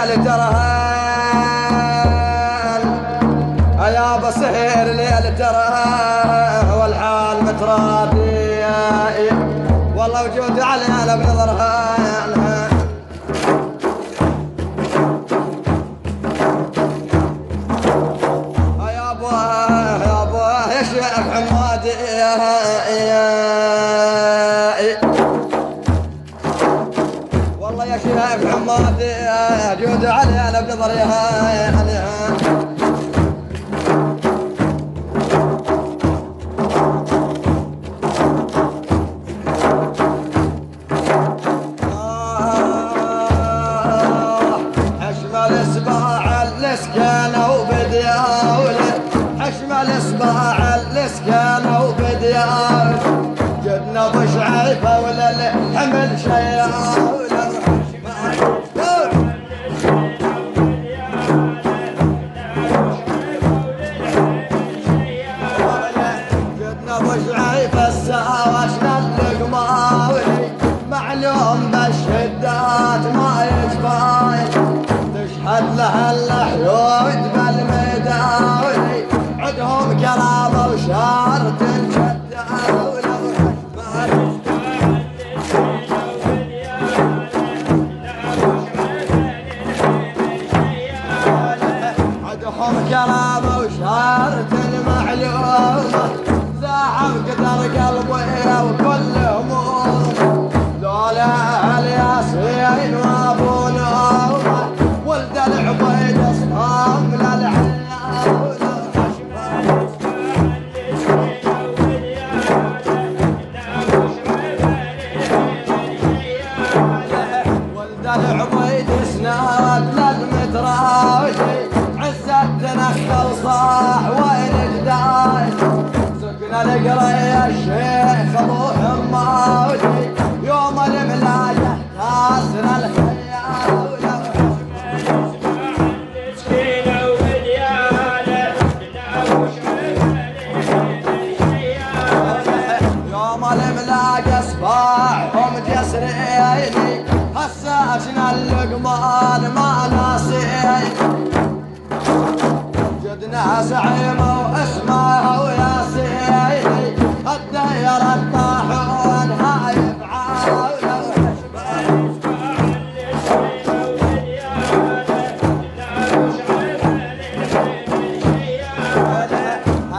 ليل ترهان يا بصير ليل ترهان والحال مترادي والله وجود علينا بنظرها يا ابوه يا ابوه يا شيخ حمادي والله يا شيخ حمادي جود علينا بنظرها الاسكانة وبدياولة حشمل اصباع الاسكانة وبدياولة جدنا بشعيفة ولا الحمل شياولة جدنا بشعيفة الساوشنا اللقماولي معلوم بالشدات ما يجفاي تشهد لها الحيود بالمداولي عدهم كرامة وشارة الجداولة عدهم كرامة وشارة المعلومة زاحم قدر قلبي وكل هموم ذولا الياسين وابو نومه ولد العبيد اصحاب للعلاولة ولد العبيد اسناد للمتراوشي عزت نخل صاح وين جداي سكن القرية الشيخ ابو حماوشي يوم الملايه كاسر الخياولة الملاقى اصباحهم جسريني هساجنا اللقمان ما ناسين جدنا زعيمه واسمه وياسيني الدير الطاحون هاي بعاوله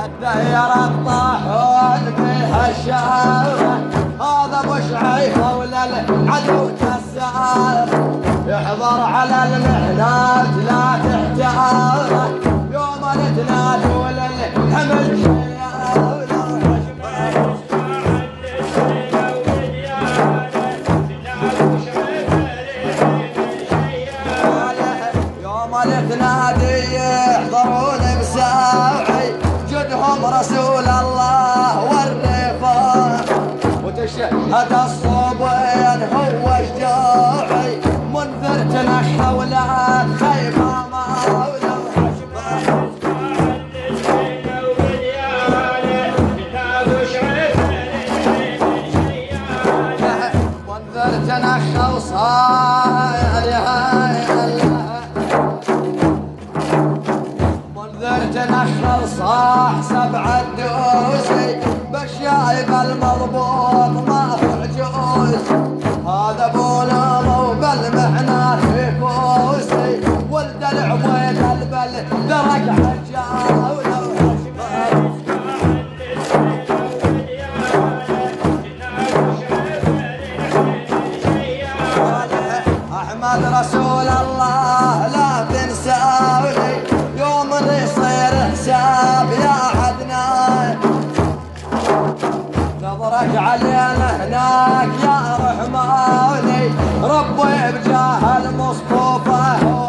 الدير الطاحون بها الشاوله هذا ابو شعيفه ولا العدو كسار يحضر على المحنات لا تحتاره يوم تنادي ولا الحمل شياوله يوم تنادي يحضرون بساعي جدهم رسول الله والرفاق وتشهد الصبيان هو الشجاعي منذر تنحى ولا خيمة مولى منذر تنحى وصاير منذر تنحى صاح سبع الدوسي بالشايب المضبوط ما هو عجوز هذا ابو نامه وبالمعنى في فوسي ولد العبيد البل درج حجاوله احمد رسول الله لا تنساولي يوم يصير حساب يا عدنان نظرك علينا هناك يا رحماني ربي بجاه المصطفى